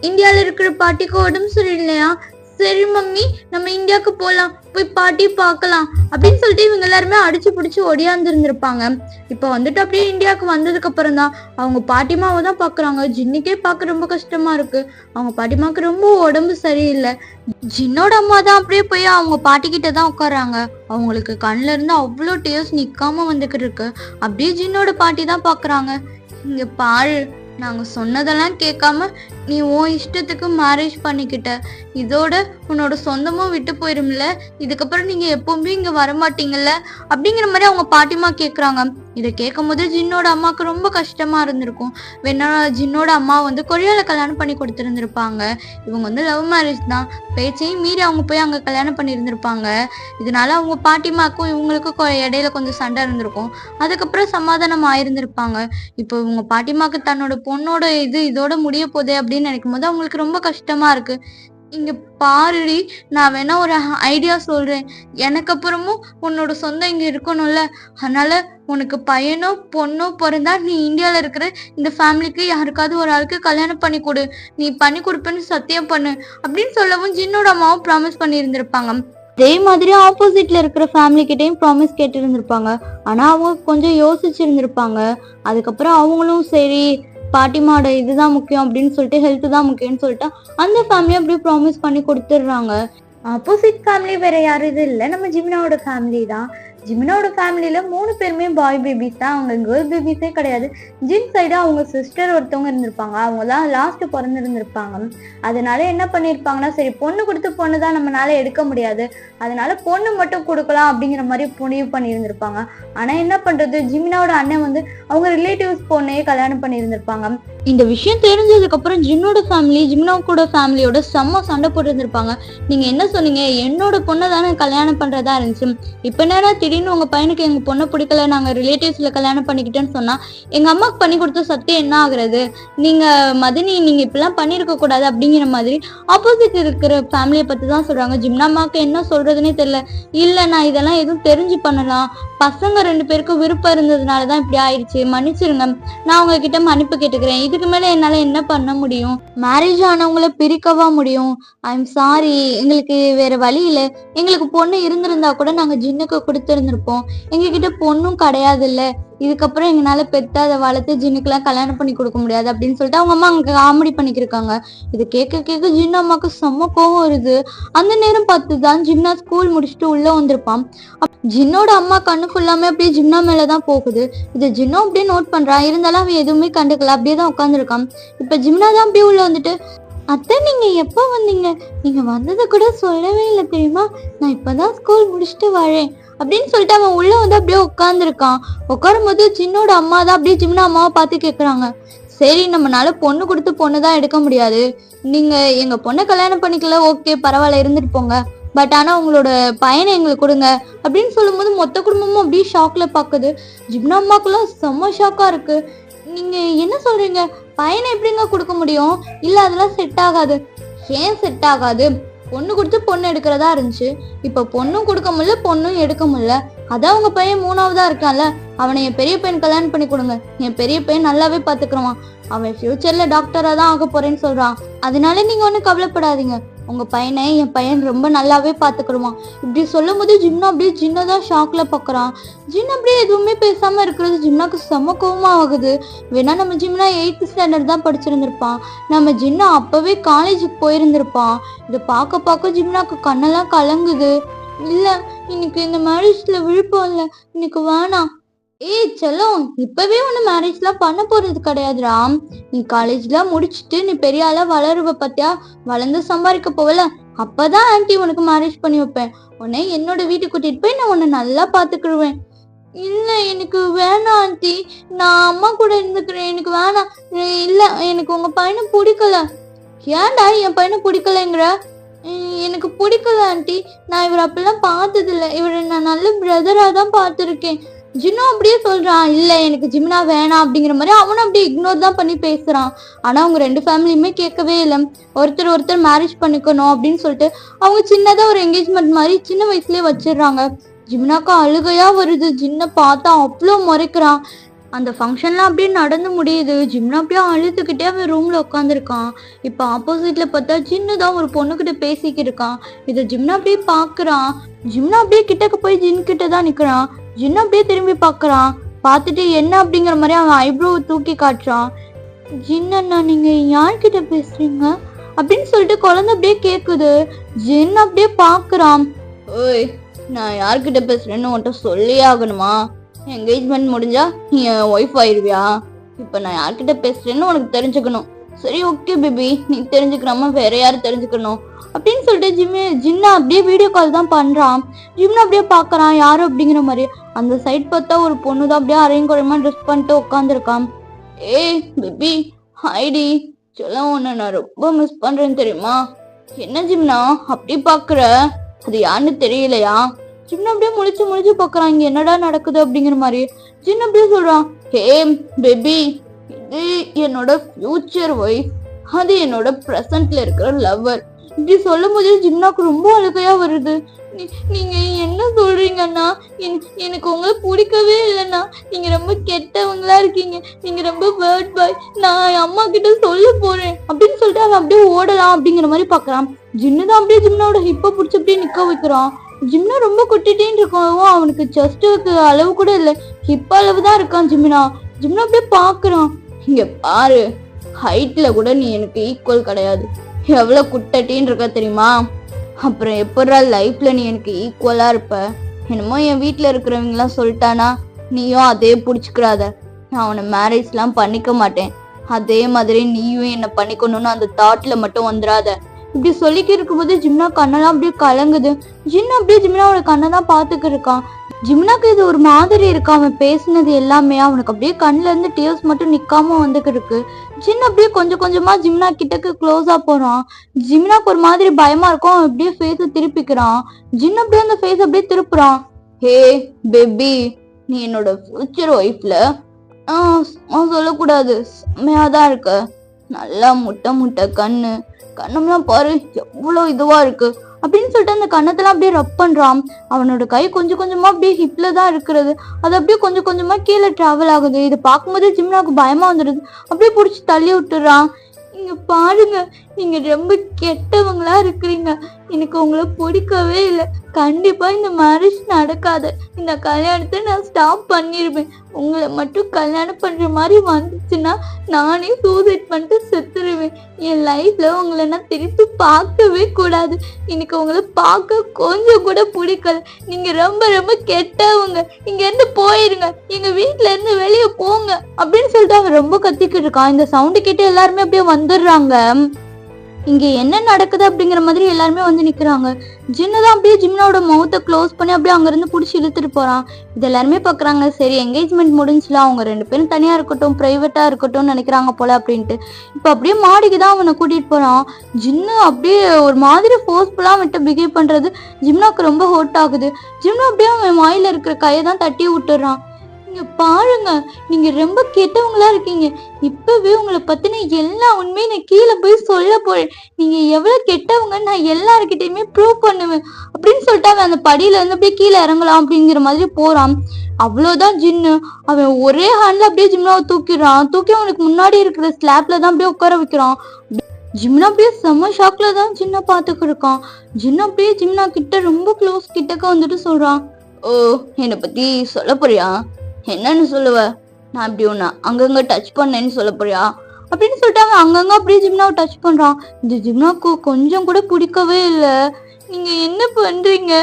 இந்தியால இருக்கிற பாட்டிக்கு உடம்பு சரியில்லையா, சரி மம்மி, நம்ம இந்தியாவுக்கு போலாம், போய் பாட்டி பார்க்கலாம் அப்படின்னு சொல்லிட்டு இவங்க எல்லாருமே அடிச்சு பிடிச்சி ஒடியாந்து இருந்திருப்பாங்க. இப்ப வந்துட்டு அப்படியே இந்தியாவுக்கு வந்ததுக்கு அப்புறம் தான் அவங்க பாட்டிமாவை தான் பாக்குறாங்க. ஜின்னுக்கே பார்க்க ரொம்ப கஷ்டமா இருக்கு. அவங்க பாட்டிமாவுக்கு ரொம்ப உடம்பு சரியில்லை. ஜின்னோட அம்மா தான் அப்படியே போய் அவங்க பாட்டி கிட்ட தான் உட்காராங்க. அவங்களுக்கு கண்ணுல இருந்து அவ்வளோ டேர்ஸ் நிக்காம வந்துகிட்டு இருக்கு. அப்படியே ஜின்னோட பாட்டி தான் பாக்குறாங்க. இங்க பாரு, நாங்க சொன்னதெல்லாம் கேட்காம நீ உன் இஷ்டத்துக்கு மேரேஜ் பண்ணிக்கிட்ட, இதோட உன்னோட சொந்தமும் விட்டு போயிரும்ல, இதுக்கப்புறம் நீங்க எப்பவுமே இங்க வரமாட்டீங்கல்ல அப்படிங்கிற மாதிரி அவங்க பாட்டிமா கேக்குறாங்க. இதை கேட்கும் போது ஜின்னோட அம்மாவுக்கு ரொம்ப கஷ்டமா இருந்திருக்கும். வேணா ஜின்னோட அம்மா வந்து கொரியால கல்யாணம் பண்ணி கொடுத்துருந்துருப்பாங்க. இவங்க வந்து லவ் மேரேஜ் தான், பேச்சையும் மீறி அவங்க போய் அங்க கல்யாணம் பண்ணி இருந்திருப்பாங்க. இதனால அவங்க பாட்டிமாக்கும் இவங்களுக்கும் இடையில கொஞ்சம் சண்டை இருந்திருக்கும். அதுக்கப்புறம் சமாதானம் ஆயிருந்திருப்பாங்க. இப்போ இவங்க பாட்டிமாக்கு தன்னோட பொண்ணோட இதோட முடிய போதே அப்படின்னு நினைக்கும் போது அவங்களுக்கு ரொம்ப கஷ்டமா இருக்கு. இங்க பாருடி, நான் வேணா ஒரு ஐடியா சொல்றேன். எனக்கு அப்புறமும் உன்னோட சொந்தம் இங்க இருக்கணும்ல, அதனால உனக்கு பையனோ பொண்ணோ பிறந்தா நீ இந்தியால இருக்கிற இந்த ஃபேமிலிக்கு யாருக்காவது ஒரு ஆளுக்கு கல்யாணம் பண்ணி கொடு, நீ பண்ணி கொடுப்பேன்னு சத்தியம் பண்ணு அப்படின்னு சொல்லவும் ஜின்னோட அம்மாவும் ப்ராமிஸ் பண்ணி இருந்திருப்பாங்க. அதே மாதிரி ஆப்போசிட்ல இருக்கிற ஃபேமிலி கிட்டையும் ப்ராமிஸ் கேட்டு இருந்திருப்பாங்க. ஆனா அவங்க கொஞ்சம் யோசிச்சிருந்திருப்பாங்க. அதுக்கப்புறம் அவங்களும் சரி பாட்டிமாவோட இதுதான் முக்கியம் அப்படின்னு சொல்லிட்டு, ஹெல்த் தான் முக்கியம்னு சொல்லிட்டு அந்த ஃபேமிலி அப்படியே ப்ராமிஸ் பண்ணி கொடுத்துடுறாங்க. ஆப்போசிட் ஃபேமிலி வேற யாரும் இது இல்லை, நம்ம ஜிமினாவோட ஃபேமிலி தான். ஜிமினாவோட ஃபேமிலியில 3 பேருமே பாய் பேபிஸ் தான், அவங்க கேர்ள் பேபிஸே கிடையாது. ஜின் சைடு அவங்க சிஸ்டர் ஒருத்தவங்க இருந்திருப்பாங்க, அவங்க தான் லாஸ்ட் பிறந்திருந்திருப்பாங்க. அதனால என்ன பண்ணியிருப்பாங்கன்னா, சரி பொண்ணு கொடுத்து பொண்ணு தான் நம்மளால எடுக்க முடியாது, அதனால பொண்ணு மட்டும் கொடுக்கலாம் அப்படிங்கிற மாதிரி முடிவு பண்ணியிருந்திருப்பாங்க. ஆனா என்ன பண்றது, ஜிமினாவோட அண்ணன் வந்து அவங்க ரிலேட்டிவ்ஸ் பொண்ணையே கல்யாணம் பண்ணியிருந்திருப்பாங்க. இந்த விஷயம் தெரிஞ்சதுக்கு அப்புறம் ஜின்னோட ஃபேமிலி ஜிமினாவோட ஃபேமிலியோட செம்ம சண்டை போட்டு இருந்திருப்பாங்க. நீங்க என்ன சொன்னீங்க, என்னோட பொண்ணை தானே கல்யாணம் பண்றதா இருந்துச்சு, இப்ப என்னன்னா திடீர்னு உங்க பையனுக்கு எங்க பொண்ணை பிடிக்கல, நாங்க ரிலேட்டிவ்ஸ்ல கல்யாணம் பண்ணிக்கிட்டேன்னு சொன்னா எங்க அம்மாவுக்கு பண்ணி கொடுத்த சத்தியம் என்ன ஆகுறது, நீங்க மதினி நீங்க இப்பெல்லாம் பண்ணிருக்க கூடாது அப்படிங்கிற மாதிரி ஆப்போசிட் இருக்கிற ஃபேமிலியை பத்தி தான் சொல்றாங்க. ஜிம்னா அம்மாவுக்கு என்ன சொல்றதுன்னே தெரியல. இல்ல, நான் இதெல்லாம் எதுவும் தெரிஞ்சு பண்ணலாம், பசங்க 2 பேருக்கும் விருப்பம் இருந்ததுனாலதான் இப்படி ஆயிடுச்சு, மன்னிச்சிருங்க, நான் உங்ககிட்ட மன்னிப்பு கேட்டுக்கிறேன், இதுக்கு மேல என்னால என்ன பண்ண முடியும், மேரேஜ் ஆனவங்கள பிரிக்கவா முடியும், ஐம் சாரி, எங்களுக்கு வேற வழி இல்லை, எங்களுக்கு பொண்ணு இருந்திருந்தா கூட நாங்க ஜின்னுக்கு கொடுத்துருந்துருப்போம், எங்ககிட்ட பொண்ணும் கிடையாது இல்ல, இதுக்கப்புறம் எங்களால பெத்த அதை வளர்த்து ஜின்னுக்கெல்லாம் கல்யாணம் பண்ணி கொடுக்க முடியாது அப்படின்னு சொல்லிட்டு அவங்க அம்மா அங்க காமெடி பண்ணிக்கிருக்காங்க. இது கேட்க கேட்க ஜின்னு அம்மாவுக்கு செம்ம கோவம் வருது. அந்த நேரம் பார்த்துதான் ஜிம்னா ஸ்கூல் முடிச்சுட்டு உள்ள வந்திருப்பான். ஜின்னோட அம்மா கண்ணு ஃபுல்லாமே அப்படியே ஜிம்னா மேலதான் போகுது. இதை ஜின்னும் அப்படியே நோட் பண்றான். இருந்தாலும் அவன் எதுவுமே கண்டுக்கல, அப்படியே தான் உட்காந்துருக்கான். இப்ப ஜிம்னா தான் அப்படியே உள்ள வந்துட்டு, அத்தை நீங்க எப்போ வந்தீங்க, நீங்க வந்ததை கூட சொல்லவே இல்லை தெரியுமா, நான் இப்பதான் ஸ்கூல் முடிச்சுட்டு வரேன் அப்படின்னு சொல்லிட்டு அவன் உள்ள வந்து அப்படியே உட்காந்துருக்கான். உட்காரும் போது ஜின்னோட அம்மா தான் அப்படியே ஜிம்னா அம்மாவை பார்த்து கேக்குறாங்க, சரி நம்மளால பொண்ணு கொடுத்து பொண்ணு தான் எடுக்க முடியாது, நீங்க எங்க பொண்ணை கல்யாணம் பண்ணிக்கல, ஓகே பரவாயில்ல இருந்துட்டு போங்க, பட் ஆனா உங்களோட பையனை எங்களுக்கு கொடுங்க அப்படின்னு சொல்லும் போது மொத்த குடும்பமும் அப்படியே ஷாக்ல பாக்குது. ஜிம்னா அம்மாக்குலாம் செம்ம ஷாக்கா இருக்கு. நீங்க என்ன சொல்றீங்க, பையனை எப்படிங்க கொடுக்க முடியும், இல்ல அதெல்லாம் செட் ஆகாது. ஏன் செட் ஆகாது, பொண்ணு கொடுத்து பொண்ணு எடுக்கிறதா இருந்துச்சு, இப்ப பொண்ணும் கொடுக்க முடியல பொண்ணும் எடுக்க முடியல, அதான் உங்க பையன் 3ஆவதா இருக்கான்ல, அவனை என் பெரிய பையன் கல்யாணம் பண்ணி கொடுங்க, என் பெரிய பையன் நல்லாவே பாத்துக்கிறவான், அவன் ஃபியூச்சர்ல டாக்டரா தான் ஆக போறேன்னு சொல்றான், அதனால நீங்க ஒன்னும் கவலைப்படாதீங்க, உங்க பையனை என் பையன் ரொம்ப நல்லாவே பாத்துக்கிடுவான். இப்படி சொல்லும் போது ஜின்னா அப்படியே ஜின்னதான் ஷாக்ல பாக்குறான். ஜின் அப்படியே எதுவுமே பேசாம இருக்கிறது ஜின்னாக்கு செம்ம கோவமா ஆகுது. வேணா நம்ம ஜிம்னா 8th ஸ்டாண்டர்ட் தான் படிச்சிருந்திருப்பான், நம்ம ஜின்னா அப்பவே காலேஜுக்கு போயிருந்திருப்பான். இதை பார்க்க பார்க்க ஜிம்னாக்கு கண்ணெல்லாம் கலங்குது. இல்ல இன்னைக்கு இந்த மேரேஜ்ல விருப்பம் இல்லை, இன்னைக்கு வேணாம். ஏய் செல்லம், இப்பவே ஒண்ணு மேரேஜ்லாம் பண்ண போறது கிடையாதுடா, நீ காலேஜ்லாம் முடிச்சுட்டு நீ பெரிய ஆளா வளருவ பத்தியா, வளர்ந்து சம்பாதிக்க போவல, அப்பதான் ஆன்ட்டி உனக்கு மேரேஜ் பண்ணி வைப்பேன், உன்னை என்னோட வீட்டுக்கு கூட்டிட்டு போய் நான் உன்னை நல்லா பாத்துக்கிடுவேன். இல்ல எனக்கு வேணாம் ஆன்ட்டி, நான் அம்மா கூட இருந்துக்கிறேன், எனக்கு வேணாம். இல்ல எனக்கு உங்க பையனை பிடிக்கல. ஏன்டா என் பையனை பிடிக்கலங்கிற, எனக்கு பிடிக்கல ஆன்ட்டி, நான் இவர் அப்படிலாம் பார்த்தது இல்லை, இவரை நான் நல்ல பிரதரா தான் பார்த்துருக்கேன். ஜின்னும் அப்படியே சொல்றான், இல்ல எனக்கு ஜிம்னா வேணாம் அப்படிங்கிற மாதிரி அவனும் அப்படியே இக்னோர் தான் பண்ணி பேசுறான். ஆனா அவங்க 2 ஃபேமிலியுமே கேட்கவே இல்லை, ஒருத்தர் மேரேஜ் பண்ணிக்கணும் அப்படின்னு சொல்லிட்டு அவங்க சின்னதா ஒரு என்கேஜ்மெண்ட் மாதிரி சின்ன வயசுலயே வச்சிடுறாங்க. ஜிம்னாக்கு அழுகையா வருது, ஜின்ன பார்த்தா அவ்வளோ முறைக்கிறான். அந்த ஃபங்க்ஷன்லாம் அப்படியே நடந்து முடியுது. ஜிம்னா அப்படியே அழுதுகிட்டே அவன் ரூம்ல உட்காந்துருக்கான். இப்போ ஆப்போசிட்ல பார்த்தா ஜின்னு தான் ஒரு பொண்ணுகிட்ட பேசிக்கிட்டு இருக்கான். இதை ஜிம்னா அப்படியே பார்க்குறான். ஜிம்னா அப்படியே கிட்டக்க போய் ஜின் கிட்ட தான் நிற்கிறான். ஜின்னு அப்படியே திரும்பி பார்க்குறான். பார்த்துட்டு என்ன அப்படிங்கிற மாதிரி அவன் ஐப்ரோ தூக்கி காட்டுறான். ஜின்னா நீங்க யார்கிட்ட பேசுறீங்க அப்படின்னு சொல்லிட்டு குழந்தை அப்படியே கேக்குது. ஜின் அப்படியே பார்க்குறான். ஓய், நான் யார்கிட்ட பேசுறேன்னு உன்கிட்ட சொல்லி ஆகணுமா? என்கேஜ்மெண்ட் முடிஞ்சா நீ என் ஒய்ஃப் ஆயிடுவியா? இப்போ நான் யார்கிட்ட பேசுறேன்னு உனக்கு தெரிஞ்சுக்கணும். சரி, ஓகே பேபி, நீ தெரிஞ்சுக்கிறாம வேற யாரும் தெரிஞ்சுக்கணும் அப்படின்னு சொல்லிட்டு ஜின்னா அப்படியே வீடியோ கால் தான் பண்றான். ஜிம்னா அப்படியே பாக்குறான் யாரு அப்படிங்கிற மாதிரி. அந்த சைட் பார்த்தா ஒரு பொண்ணு தான் அப்படியே அரையும் குறையமா ட்ரெஸ் பண்ணிட்டு உட்காந்துருக்கான். ஏய் பேபி, ஹைடி, சொல்ல உன்னை நான் ரொம்ப மிஸ் பண்றேன்னு தெரியுமா? என்ன ஜிம்னா அப்படி பாக்குற? அது யாருன்னு தெரியலையா? ஜிம்னா அப்படியே முழிச்சு பாக்குறான் இங்க என்னடா நடக்குது அப்படிங்கிற மாதிரி. ஜின் அப்படியே சொல்றான், ஹே பேபி, இது என்னோட ஃபியூச்சர் ஒய்ஃப், அது என்னோட ப்ரெசன்ட்ல இருக்கிற லவ்வர். இப்படி சொல்லும் போது ஜிம்னாக்கு ரொம்ப அழுகையா வருது. நீங்க என்ன சொல்றீங்கன்னா? எனக்கு உங்களை பிடிக்கவே இல்லைண்ணா. நீங்க ரொம்ப கெட்டவங்களா இருக்கீங்க. நீங்க ரொம்ப பேர்ட் பாய். நான் அம்மா கிட்ட சொல்ல போறேன் அப்படின்னு சொல்லிட்டு அவன் அப்படியே ஓடலாம் அப்படிங்கிற மாதிரி பாக்குறான். ஜின்னு தான் அப்படியே ஜிம்னாவோட ஹிப்பை பிடிச்சி அப்படியே நிக்க வைக்கிறான். ஜிம்னா ரொம்ப குட்டிட்டேன்னு இருக்கும். அவனுக்கு செஸ்ட்டுக்கு அளவு கூட இல்லை, ஹிப் அளவு தான் இருக்கான் ஜிம்னா. ஜிம்னா அப்படியே பாக்குறான். இங்க பாரு, ஹைட்ல கூட நீ எனக்கு ஈக்குவல் கிடையாது. எவ்வளவு குட்டட்டின்னு இருக்க தெரியுமா? அப்புறம் எப்படா லைஃப்ல நீ எனக்கு ஈக்குவலா இருப்ப? என்னமோ என் வீட்டுல இருக்கிறவங்கலாம் சொல்லிட்டானா நீயும் அதே புடிச்சுக்கிறாத. நான் அவனை மேரேஜ்லாம் பண்ணிக்க மாட்டேன். அதே மாதிரி நீயும் என்ன பண்ணிக்கணும்னு அந்த தாட்ல மட்டும் வந்துடாத. இப்படி சொல்லிக்கிட்டு இருக்கும்போது ஜிம்னா கண்ணெல்லாம் அப்படியே கலங்குது. ஜின் அப்படியே ஜிம்னாவோட கண்ணை தான் பாத்துக்கிட்டு இருக்கான். ஜிம்னாக்கு இது ஒரு மாதிரி இருக்கு. அவன் பேசினது எல்லாமே அவனுக்கு அப்படியே கண்ணுல இருந்து டியர்ஸ் மட்டும் நிக்காம வந்துகிட்டு இருக்கு. ஜின் அப்படியே கொஞ்சம் கொஞ்சமா ஜிம்னா கிட்டக்கு க்ளோஸா போறான். ஜிம்னாக்கு ஒரு மாதிரி பயமா இருக்கும். அவன் அப்படியே ஃபேஸை திருப்பிக்கிறான். ஜின் அப்படியே அந்த ஃபேஸ் அப்படியே திருப்புறான். ஹே பேபி, நீ என்னோட ஃபியூச்சர் ஒய்ஃப்ல சொல்லக்கூடாது, செம்மையாதான் இருக்க. நல்லா முட்டை கண்ணம்லாம் பாரு எவ்வளவு இதுவா இருக்கு அப்படின்னு சொல்லிட்டு அந்த கண்ணத்தெல்லாம் அப்படியே ரப் பண்றான். அவனோட கை கொஞ்சம் கொஞ்சமா அப்படியே ஹிப்ல தான் இருக்கிறது. அது அப்படியே கொஞ்சம் கொஞ்சமா கீழே டிராவல் ஆகுது. இதை பார்க்கும்போது ஜிம்னாக்கு பயமா வந்துடுது. அப்படியே பிடிச்சி தள்ளி விட்டுறான். இங்க பாருங்க, நீங்க ரொம்ப கெட்டவங்களா இருக்கிறீங்க. எனக்கு உங்களை பிடிக்கவே இல்லை. கண்டிப்பா இந்த மேரேஜ் நடக்காது. இந்த கல்யாணத்தை நான் ஸ்டாப் பண்ணிருவேன். உங்களை மட்டும் கல்யாணம் பண்ற மாதிரி வந்துச்சுன்னா நானே சூசைட் பண்ணிட்டு செத்துருவேன். என் லைஃப்ல உங்களை நான் திருப்பி பார்க்கவே கூடாது. எனக்கு உங்களை பார்க்க கொஞ்சம் கூட பிடிக்கல. நீங்க ரொம்ப ரொம்ப கெட்டவங்க. இங்க இருந்து போயிருங்க. எங்க வீட்டுல இருந்து வெளியே போங்க அப்படின்னு சொல்லிட்டு அவன் ரொம்ப கத்திக்கிட்டு இருக்கான். இந்த சவுண்டு கேட்டு எல்லாருமே அப்படியே வந்துடுறாங்க. இங்க என்ன நடக்குது அப்படிங்கிற மாதிரி எல்லாருமே வந்து நிக்கிறாங்க. ஜின்னதான் அப்படியே ஜிம்னாவோட மவுத்தை க்ளோஸ் பண்ணி அப்படியே அங்க இருந்து புடிச்சு இழுத்துட்டு போறான். இது எல்லாருமே பாக்குறாங்க. சரி, என்கேஜ்மெண்ட் முடிஞ்சுல, அவங்க 2 பேரும் தனியா இருக்கட்டும், பிரைவேட்டா இருக்கட்டும் நினைக்கிறாங்க போல அப்படின்ட்டு. இப்ப அப்படியே மாடிக்கு தான் அவனை கூட்டிட்டு போறான். ஜின்னு அப்படியே ஒரு மாதிரி ஃபோர்ஸ்ஃபுல்லா விட்டு பிஹேவ் பண்றது ஜிம்னாக்கு ரொம்ப ஹோட் ஆகுது. ஜிம்னா அப்படியே அவன் வாயில இருக்கிற கையை தான் தட்டி விட்டுறான். இங்க பாருங்க, நீங்க ரொம்ப கெட்டவங்களா இருக்கீங்க. இப்பவே உங்களை பத்தின எல்லா உண்மையும் நான் கீழே போய் சொல்ல போறேன். நீங்க எவ்வளவு கெட்டவங்க நான் எல்லாருக்கிட்டையுமே ப்ரூவ் பண்ணுவேன் அப்படின்னு சொல்லிட்டு அவன் அந்த படியில இருந்து அப்படியே கீழே இறங்கலாம் அப்படிங்கிற மாதிரி போறான். அவ்வளவுதான் ஜின்னு அவன் ஒரே ஹேண்ட்ல அப்படியே ஜிம்னாவை தூக்கிடுறான். தூக்கி அவனுக்கு முன்னாடி இருக்கிற ஸ்லாப்ல தான் அப்படியே உட்கார வைக்கிறான். ஜிம்னா அப்படியே செம்ம ஷாக்ல தான் ஜின்ன பாத்துக்கு இருக்கான். ஜின்னா அப்படியே ஜிம்னா கிட்ட ரொம்ப க்ளோஸ் கிட்டக்க வந்துட்டு சொல்றான், ஓ, என்னை பத்தி சொல்ல போறியா? என்னன்னு சொல்லுவ? நான் அப்படி ஒண்ணு அங்கங்க டச் பண்ணேன்னு சொல்ல போறியா அப்படின்னு சொல்லிட்டு அவன் அங்கங்க அப்படியே ஜிம்னாவை டச் பண்றான். இந்த ஜிம்னாக்கு கொஞ்சம் கூட பிடிக்கவே இல்லை. நீங்க என்ன பண்றீங்க?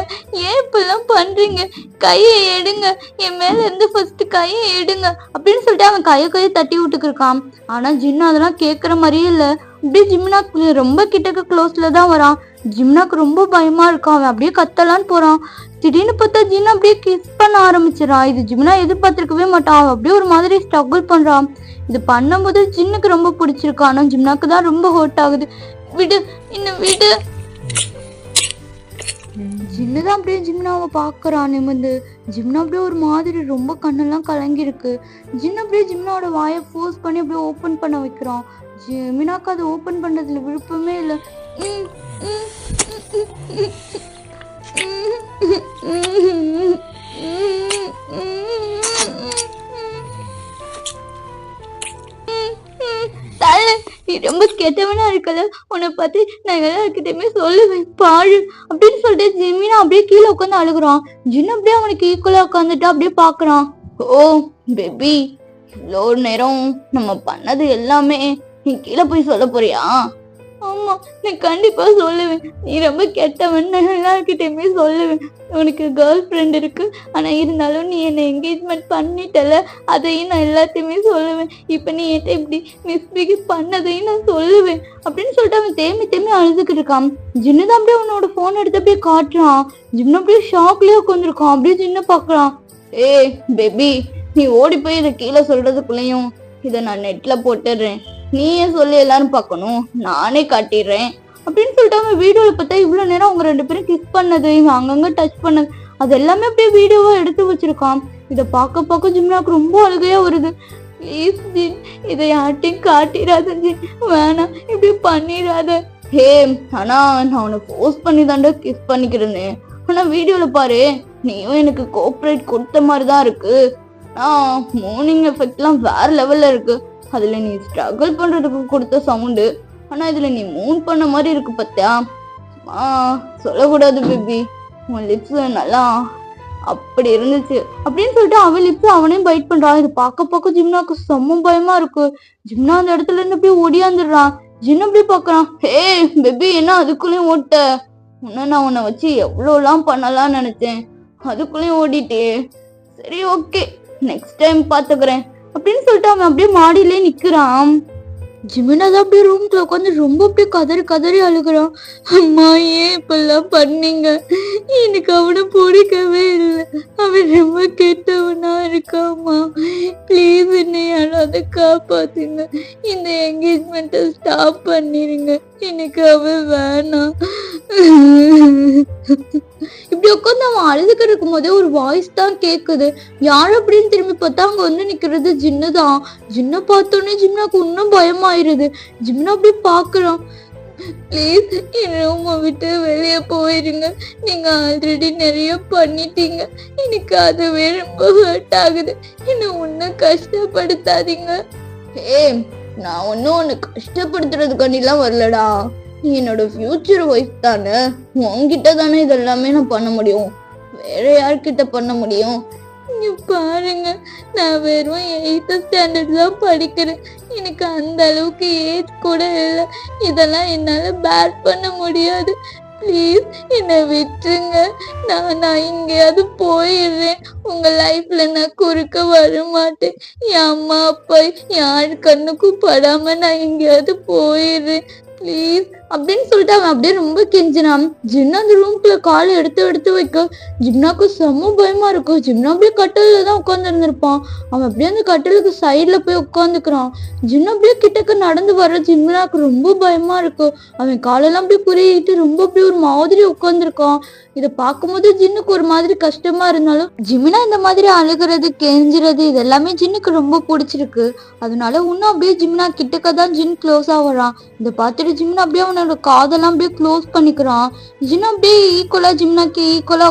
ஏன் இப்பெல்லாம் பண்றீங்க? கையை எடுங்க, என் மேல இருந்து ஃபர்ஸ்ட் கையை எடுங்க அப்படின்னு சொல்லிட்டு அவன் கையை தட்டி விட்டுக்கு இருக்கான். ஆனா ஜின்னா அதெல்லாம் கேட்கற மாதிரியே இல்லை. அப்படியே ஜிம்னாக்கு ரொம்ப கிட்டக்க க்ளோஸ்ல தான் வரான். ஜிம்னாக்கு ரொம்ப பயமா இருக்கான். அவன் அப்படியே கத்தலான்னு போறான். திடீர்னு பார்த்தா ஜின்னா அப்படியே கிஸ் பண்ண ஆரம்பிச்சிடான். இது ஜிம்னா எதிர்பார்த்திருக்கவே மாட்டான். அவன் அப்படியே ஒரு மாதிரி ஸ்ட்ரகிள் பண்றான். இது பண்ணும்போது ஜின்னுக்கு ரொம்ப பிடிச்சிருக்கு. ஆனா ஜிம்னாக்கு தான் ரொம்ப ஹர்ட் ஆகுது. விடு, இன்னும் விடு. ஜின்னுதான் அப்படியே ஜிம்னாவை பாக்குறான் நிமிந்து. ஜிம்னா அப்படியே ஒரு மாதிரி ரொம்ப கண்ணெல்லாம் கலங்கி இருக்கு. ஜின்னு அப்படியே ஜிம்னாவோட வாயை ஃபோர்ஸ் பண்ணி அப்படியே ஓப்பன் பண்ண வைக்கிறான். ஜிமினாக்கு அது ஓப்பன் பண்றதுல விருப்பமே இல்லை. நீ ரொம்ப கெட்டவனா இருக்கல, உன்னை பத்தி நான் எல்லாருக்கிட்டயுமே சொல்லுவேன் பாரு அப்படின்னு சொல்லிட்டு ஜிமினா அப்படியே கீழே உட்காந்து அழுகுறான். ஜின்னு அப்படியே அவனுக்கு ஈக்குவலா உட்காந்துட்டு அப்படியே பாக்குறான். ஓ பேபி, இவ்வளோ நேரம் நம்ம பண்ணது எல்லாமே நீ கீழே போய் சொல்ல போறியா? ஆமா, நான் கண்டிப்பா சொல்லுவேன். நீ ரொம்ப கெட்டவன் எல்லார்கிட்டயுமே சொல்லுவேன். உனக்கு கேர்ள் ஃப்ரெண்ட் இருக்கு, ஆனா இருந்தாலும் நீ என்னை என்கேஜ்மெண்ட் பண்ணிட்டல, அதையும் நான் எல்லாத்தையுமே சொல்லுவேன். இப்ப நீ என்கிட்ட இப்படி மிஸ்பிஹேவ் பண்ணதையும் நான் சொல்லுவேன் அப்படின்னு சொல்லிட்டு அவன் தேம்பி தேம்பி அழுதுகிட்டு இருக்கான். ஜின்னு அப்படியே அவனோட போன் எடுத்து அப்படியே காட்டுறான். ஜின்னு அப்படியே ஷாக்லயே உட்காந்துருக்கான். அப்படியே ஜின்னு பாக்குறான். ஏய் பேபி, நீ ஓடி போய் இதை கீழே சொல்றதுக்குள்ளயும் இதை நான் நெட்ல போட்டுடுறேன், நீயே சொல்லி எல்லாரும் பார்க்கணும், நானே காட்டிடுறேன் அப்படின்னு சொல்லிட்டு அவன் வீடியோல பார்த்தா இவ்வளவு நேரம் அவங்க 2 பேரும் கிஸ் பண்ணது, இவன் அங்கங்க டச் பண்ணது, அது எல்லாமே அப்படியே வீடியோவா எடுத்து வச்சிருக்கான். இதை பார்க்க பார்க்க ஜிம்னாக்கு ரொம்ப அழுகையா வருது. ப்ளீஸ் ஜின், இதை யார்ட்டையும் காட்டிடாத ஜின், வேணாம் இப்படி பண்ணிடாத. ஹே, ஆனா நான் உன்னை போஸ்ட் பண்ணி தாண்டா கிஸ் பண்ணிக்கிறேன்னு, ஆனா வீடியோல பாரு நீயும் எனக்கு கோஆப்ரேட் கொடுத்த மாதிரிதான் இருக்கு. மூனிங் எஃபெக்ட்லாம் வேற லெவல்ல இருக்கு. அதுல நீ ஸ்ட்ரகிள் பண்றதுக்கு கொடுத்த சவுண்டு, ஆனா இதுல நீ மூன் பண்ண மாதிரி இருக்கு பத்தியா? சொல்லக்கூடாது பேபி, உன் லிப்ஸ் நல்லா அப்படி இருந்துச்சு அப்படின்னு சொல்லிட்டு அவன் லிப்ஸ் அவனையும் பைட் பண்றான். இது பார்க்க ஜிம்னாக்கு செம்ம பயமா இருக்கு. ஜிம்னா அந்த இடத்துல இருந்து அப்படியே ஓடியாந்துடுறான். ஜின்னு அப்படியே பாக்குறான். ஹே பேபி, என்ன அதுக்குள்ளேயும் ஓட்ட? உன்ன நான் உன்னை வச்சு எவ்வளோலாம் பண்ணலாம்னு நினைச்சேன், அதுக்குள்ளேயும் ஓடிட்டே. சரி ஓகே, நெக்ஸ்ட் டைம் பாத்துக்கிறேன் அப்படின்னு சொல்லிட்டு அவன் அப்படியே மாடியிலே நிக்கிறான். ஜிமினா தான் அப்படியே ரூம்ல உட்காந்து ரொம்ப அப்படியே கதறி கதறி அழுகுறான். அம்மா, ஏன் இப்பெல்லாம் பண்ணீங்க? எனக்கு அவனை பிடிக்கவே இல்லை, அவன் ரொம்ப கெட்டவனா இருக்காமா. ப்ளீஸ் என்னை யாராவது காப்பாத்துங்க, இந்த என்கேஜ்மெண்ட்டை ஸ்டாப் பண்ணிருங்க, எனக்கு அவன் வேணாம். இப்படி உட்காந்து அவன் அழுதுகிட்டு இருக்கும் போதே ஒரு வாய்ஸ் தான் கேக்குது. யார் அப்படின்னு திரும்பி பார்த்தா அங்க வந்து நிக்கிறது ஜின்னு தான். ஜின்ன பார்த்தோன்னே ஜிம்னாக்கு இன்னும் பயமாயிருது. ஜிம்னா அப்படி பாக்குறான். ப்ளீஸ் என் ரூமை விட்டு வெளியே போயிருங்க, நீங்க ஆல்ரெடி நிறைய பண்ணிட்டீங்க, எனக்கு அதுவே ரொம்ப ஹர்ட் ஆகுது, என்னை ஒன்னும் கஷ்டப்படுத்தாதீங்க. ஏ, நான் ஒன்னும் உன்னை கஷ்டப்படுத்துறதுக்காண்டிலாம் வரலடா, நீ என்னோட ஃபியூச்சர் ஒய்ஃப் தானே, உன்கிட்ட தானே இதெல்லாமே நான் பண்ண முடியும், வேற யார்கிட்ட பண்ண முடியும்? இங்க பாருங்க, நான் வெறும் 8th ஸ்டாண்டர்ட் தான் படிக்கிறேன், எனக்கு அந்த அளவுக்கு ஏஜ் கூட இல்லை, இதெல்லாம் என்னால பேர் பண்ண முடியாது, ப்ளீஸ் என்னை விட்டுருங்க, நான் எங்கேயாவது போயிடுறேன், உங்க லைஃப்ல நான் குறுக்க வர மாட்டேன், என் அம்மா அப்பா யார் கண்ணுக்கும் படாம நான் எங்கேயாவது போயிடுறேன் ப்ளீஸ் அப்படின்னு சொல்லிட்டு அவன் அப்படியே ரொம்ப கெஞ்சினான். ஜின்னா அந்த ரூம்குள்ள காலை எடுத்து வைக்க ஜிம்னாக்கு செம்ம பயமா இருக்கும். ஜிம்னா அப்படியே கட்டில தான் உட்கார்ந்து இருந்திருப்பான். அவன் அப்படியே அந்த கட்டிலுக்கு சைட்ல போய் உட்காந்துக்கிறான். ஜின்னா அப்படியே கிட்டக்க நடந்து வர ஜிம்னாக்கு ரொம்ப பயமா இருக்கும். அவன் காலெல்லாம் அப்படியே புரியிட்டு ரொம்ப அப்படியே ஒரு மாதிரி உட்காந்துருக்கான். இதை பார்க்கும்போது ஜின்னுக்கு ஒரு மாதிரி கஷ்டமா இருந்தாலும் ஜிமினா இந்த மாதிரி அழுகிறது கெஞ்சுறது இது எல்லாமே ஜின்னுக்கு ரொம்ப பிடிச்சிருக்கு. அதனால இன்னும் அப்படியே ஜிமினா கிட்டக்க தான் ஜின் க்ளோஸ் ஆகுறான். இதை பார்த்துட்டு ஜிமினா அப்படியே அவனோட காதெல்லாம் அப்படியே க்ளோஸ் பண்ணிக்கிறான். ஜின் அப்படியே ஈக்குவலா ஜிமினாக்கு ஈக்குவலா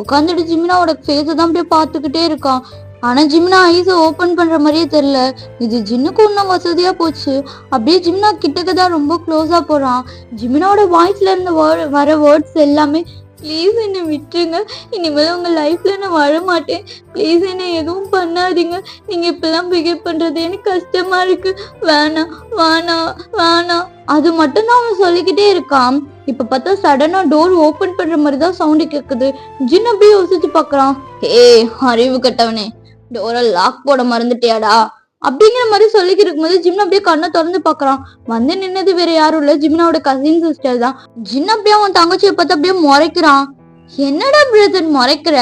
உட்காந்துட்டு ஜிமினாவோட ஃபேஸை தான் அப்படியே பார்த்துக்கிட்டே இருக்கான். ஆனா ஜிம்னா ஐஸை ஓபன் பண்ற மாதிரியே தெரியல. இது ஜின்னுக்கு இன்னும் வசதியா போச்சு. அப்படியே ஜிம்னா கிட்டக்க தான் ரொம்ப க்ளோஸா போறான். ஜிமினாவோட வாய்ஸ்ல இருந்து வர வேர்ட்ஸ் எல்லாமே ப்ளீஸ் என்னை விட்டுருங்க, இனிமேல் உங்க லைஃப்ல நான் வாழ மாட்டேன், ப்ளீஸ் என்னை எதுவும் பண்ணாதீங்க, நீங்க இப்பெல்லாம் பிஹேவ் பண்றது எனக்கு கஷ்டமா இருக்கு, வேணாம் வேணாம் வேணாம் அது மட்டும் தான் அவன் சொல்லிக்கிட்டே இருக்கான். இப்ப பார்த்தா சடனா டோர் ஓபன் பண்ற மாதிரிதான் சவுண்ட் கேக்குது. ஜின் அப்படியே யோசிச்சு பாக்குறான். ஏய் அறிவு கட்டவனே, டோரை லாக் போட மறந்துட்டியாடா அப்படிங்கிற மாதிரி சொல்லிக்கிட்டு இருக்கும்போது ஜிம்னா அப்படியே கண்ணை திறந்து பாக்குறான். வந்து நின்னது வேற யாரும் இல்ல, ஜிம்னாவோட கசின் சிஸ்டர் தான். ஜின் அப்படியே அவன் தங்கச்சியை பார்த்து அப்படியே முறைக்கிறான். என்னடா பிரதர் முறைக்கிற,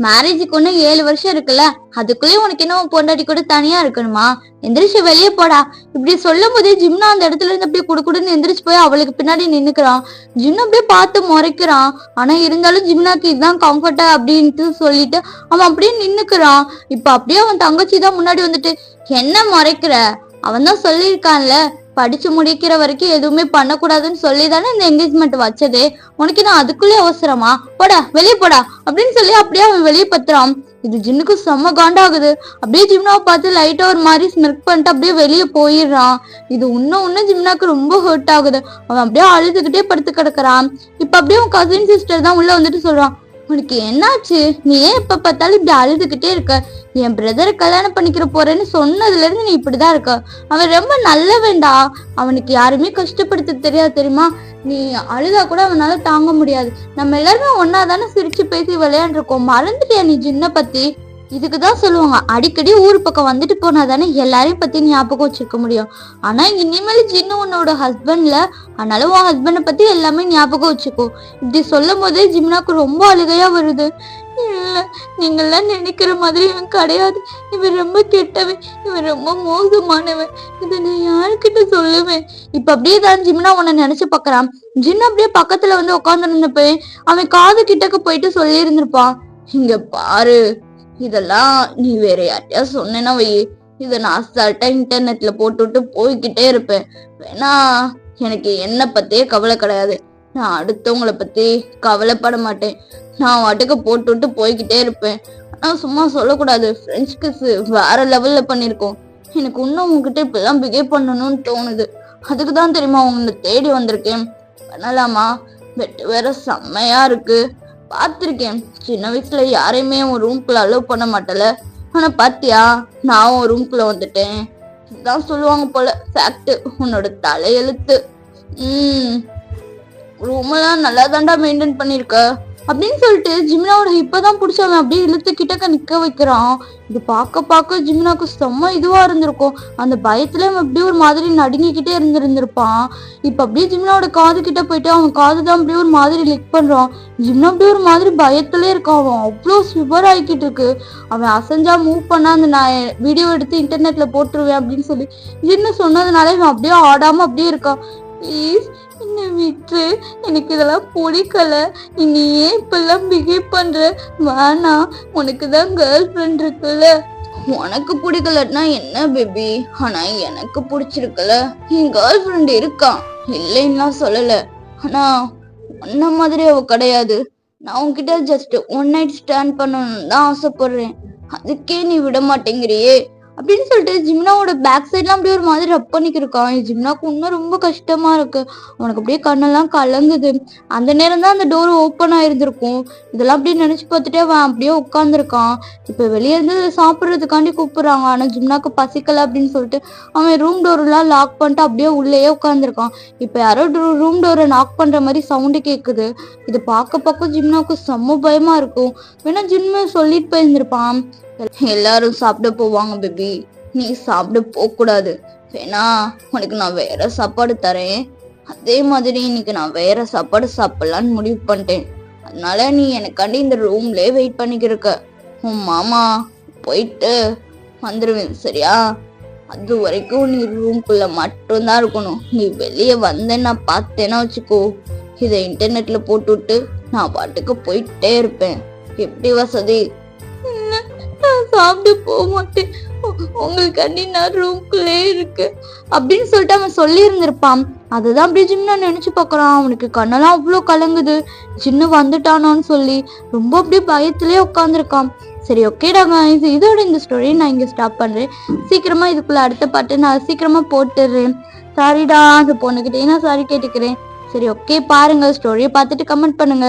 மேரேஜுக்கு ஒண்ணு 7 வருஷம் இருக்குல்ல, அதுக்குள்ளேயே உனக்கு என்ன பொண்டாட்டி கூட தனியா இருக்கணுமா, எந்திரிச்சு வெளியே போடா. இப்படி சொல்லும் போதே ஜிம்னா அந்த இடத்துல இருந்து அப்படியே குடுக்குடுன்னு எந்திரிச்சு போய் அவளுக்கு பின்னாடி நின்னுக்கிறான். ஜிம் அப்படியே பார்த்து முறைக்கிறான். ஆனா இருந்தாலும் ஜிம்னாக்கு இதுதான் கம்ஃபர்டா அப்படின்ட்டு சொல்லிட்டு அவன் அப்படியே நின்னுக்கிறான். இப்ப அப்படியே அவன் தங்கச்சி தான் முன்னாடி வந்துட்டு, என்ன முறைக்கிற, அவன் தான் சொல்லியிருக்கான்ல படிச்சு முடிக்கிற வரைக்கும் எதுவுமே பண்ணக்கூடாதுன்னு சொல்லி தானே இந்த என்கேஜ்மெண்ட் வச்சதே. உனக்கு நான் அதுக்குள்ளே அவசரமா? போடா வெளியே போடா அப்படின்னு சொல்லி அப்படியே அவன் வெளியே பத்துறான். இது ஜின்னுக்கு செம்ம காண்டாகுது. அப்படியே ஜிம்னாவை பார்த்து லைட்டா ஒரு மாதிரி ஸ்மிர்க் பண்ணிட்டு அப்படியே வெளியே போயிடுறான். இது இன்னும் ஜிம்னாக்கு ரொம்ப ஹர்ட் ஆகுது. அவன் அப்படியே அழுதுகிட்டே படுத்து கிடக்குறான். இப்ப அப்படியே அவன் கசின் சிஸ்டர் தான் உள்ள வந்துட்டு சொல்றான், உனக்கு என்னாச்சு? நீ ஏன் எப்ப பார்த்தாலும் இப்படி அழுதுகிட்டே இருக்க? என் பிரதரை கல்யாணம் பண்ணிக்கிற போறேன்னு சொன்னதுல இருந்து நீ இப்படிதான் இருக்க. அவன் ரொம்ப நல்லவன்டா. அவனுக்கு யாருமே கஷ்டப்படுத்த தெரியாது தெரியுமா? நீ அழுதா கூட அவனால தாங்க முடியாது. நம்ம எல்லாருமே ஒன்னாதானே சிரிச்சு பேசி விளையாண்டுருக்கோம். மறந்துட்டியா நீ ஜின்ன பத்தி? இதுக்குதான் சொல்லுவாங்க, அடிக்கடி ஊர் பக்கம் வந்துட்டு போனாதானே எல்லாரையும் பத்தி ஞாபகம் வச்சிருக்க முடியும். ஆனா இனிமேல் ஜின்னு உன்னோட ஹஸ்பண்ட்ல, அதனால உன் ஹஸ்பண்டை பத்தி எல்லாமே ஞாபகம் வச்சுக்கோ. இப்படி சொல்லும் போதே ஜிம்னாக்கு ரொம்ப அழுகையா வருது. இல்ல, நீங்கெல்லாம் நினைக்கிற மாதிரி இவன் கிடையாது. இவன் ரொம்ப கெட்டவன், இவன் ரொம்ப மோசமானவன். இதை நான் யாருக்கிட்ட சொல்லுவேன்? இப்ப அப்படியே தான் ஜிம்னா உன்னை நினைச்சு பாக்குறான். ஜின்னு அப்படியே பக்கத்துல வந்து உட்கார்ந்து இருந்தப்ப அவன் காது கிட்டக்கு போயிட்டு சொல்லி இருந்திருப்பான், இங்க பாரு, இதெல்லாம் நீ வேற யார்ட்டையா சொன்னேன்னா வை, இதை நான் அசால்ட்டா இன்டர்நெட்ல போட்டுவிட்டு போய்கிட்டே இருப்பேன். வேணா எனக்கு என்ன பத்தியே கவலை கிடையாது. நான் அடுத்தவங்களை பத்தி கவலைப்பட மாட்டேன். நான் வாட்டுக்கு போட்டுவிட்டு போய்கிட்டே இருப்பேன். ஆனா சும்மா சொல்லக்கூடாது. ஃப்ரெண்ட்ஸ் கிஸ் வேற லெவல்ல பண்ணிருக்கோம். எனக்கு இன்னும் உங்ககிட்ட இப்பெல்லாம் பிஹேவ் பண்ணணும்னு தோணுது. அதுக்குதான் தெரியுமா உங்களை தேடி வந்திருக்கேன். பண்ணலாமா? வெட்டு வேற செம்மையா இருக்கு. பார்த்திருக்கேன், சின்ன வயசுல யாரையுமே உன் ரூம்குள்ள அலோவ் பண்ண மாட்டல. ஆனா பாத்தியா, நான் உன் ரூம்குள்ள வந்துட்டேன். இதுதான் சொல்லுவாங்க போல ஃபேக்ட், உன்னோட தலையெழுத்து. ரூம் எல்லாம் நல்லா தாண்டா மெயின்டைன் பண்ணிருக்க அப்படின்னு சொல்லிட்டு ஜிம்னாவோட இப்பதான் பிடிச்சவன் அப்படியே இழுத்து கிட்டக்க நிக்க வைக்கிறான். இது பார்க்க ஜிம்னாக்கு செம்ம இதுவா இருந்திருக்கும். அந்த பயத்துல அவன் அப்படியே ஒரு மாதிரி நடுங்கிக்கிட்டே இருந்திருப்பான். இப்ப அப்படியே ஜிம்னாவோட காது கிட்ட போயிட்டு அவன் காது தான் அப்படியே ஒரு மாதிரி லிக் பண்றான். ஜிம்னா அப்படியே ஒரு மாதிரி பயத்திலே இருக்கான். அவன் அவ்வளோ சிவர் ஆகிக்கிட்டு இருக்கு. அவன் அசைஞ்சா மூவ் பண்ணா அந்த நான் வீடியோ எடுத்து இன்டர்நெட்ல போட்டுருவேன் அப்படின்னு சொல்லி ஜின்னு சொன்னதுனால இவன் அப்படியே ஆடாம அப்படியே இருக்கான். ப்ளீஸ் என்ன விட்டு, எனக்கு இதெல்லாம் பிடிக்கல. நீ ஏன் இப்பெல்லாம் பிஹேவ் பண்ற? வேணா, உனக்கு தான் கேர்ள் ஃப்ரெண்ட் இருக்குல்ல. உனக்கு பிடிக்கலன்னா என்ன பேபி, ஆனா எனக்கு பிடிச்சிருக்கல. என் கேர்ள் ஃப்ரெண்ட் இருக்கான், இல்லைன்னா சொல்லல. ஆனா உன்ன மாதிரி அவ கிடையாது. நான் உன்கிட்ட ஜஸ்ட் ஒன் நைட் ஸ்டாண்ட் பண்ணணும்னு தான் ஆசைப்படுறேன். அதுக்கே நீ விட மாட்டேங்கிறியே அப்படின்னு சொல்லிட்டு ஜிம்னாவோட பேக் சைட்லாம் அப்படியே ஒரு மாதிரி ரப் பண்ணிக்கிருக்கான். ஜிம்னாக்கு இன்னும் ரொம்ப கஷ்டமா இருக்கு. அவனுக்கு அப்படியே கண்ணெல்லாம் கலங்குது. அந்த நேரம் தான் அந்த டோர் ஓப்பன் ஆயிருந்திருக்கும். இதெல்லாம் அப்படியே நினைச்சு பார்த்துட்டு அவன் அப்படியே உட்காந்துருக்கான். இப்ப வெளியே இருந்து சாப்பிட்றதுக்காண்டி கூப்பிடுறாங்க. ஆனா ஜிம்னாக்கு பசிக்கல அப்படின்னு சொல்லிட்டு அவன் ரூம் டோர் எல்லாம் லாக் பண்ணிட்டு அப்படியே உள்ளேயே உட்காந்துருக்கான். இப்ப யாரோ ரூம் டோரை லாக் பண்ற மாதிரி சவுண்டு கேக்குது. இது பார்க்க ஜிம்னாக்கு செம்ம பயமா இருக்கும். வேணா ஜிம்மே சொல்லிட்டு போயிருந்திருப்பான், எல்லாரும் சாப்பிட போவாங்க பேபி, நீ சாப்பிட போக கூடாது. வேணா உனக்கு நான் வேற சாப்பாடு தரேன். அதே மாதிரி இன்னைக்கு நான் வேற சாப்பாடு சாப்பிடலான்னு முடிவு பண்ணிட்டேன். அதனால நீ எனக்காண்டி இந்த ரூம்லயே வெயிட் பண்ணிக்கிருக்க. உன் மாமா போயிட்டு வந்துருவேன், சரியா? அது வரைக்கும் நீ ரூம்குள்ள மட்டும்தான் இருக்கணும். நீ வெளியே வந்தேன்னா பார்த்தேன்னா வச்சுக்கோ, இதை இன்டர்நெட்ல போட்டு விட்டு நான் பாட்டுக்கு போயிட்டே இருப்பேன். எப்படி வசதி? சாப்பிட்டு போக மாட்டேன், உங்களுக்கு நான் ரூம்குள்ளே இருக்கு அப்படின்னு சொல்லிட்டு அவன் சொல்லி இருந்திருப்பான். அதுதான் அப்படியே ஜிம்னா நினைச்சு பாக்குறான். அவனுக்கு கண்ணெல்லாம் அவ்வளோ கலங்குது. ஜின்னு வந்துட்டானோன்னு சொல்லி ரொம்ப அப்படியே பயத்திலே உட்காந்துருக்கான். சரி, ஓகேடாங்க, இதோட இந்த ஸ்டோரியை நான் இங்க ஸ்டாப் பண்றேன். சீக்கிரமா இதுக்குள்ள அடுத்த பாட்டு நான் சீக்கிரமா போட்டுடுறேன். சாரிடா, அந்த பொண்ணுகிட்டே நான் சாரி கேட்டுக்கிறேன். சரி, ஓகே, பாருங்க, ஸ்டோரியை பார்த்துட்டு கமெண்ட் பண்ணுங்க.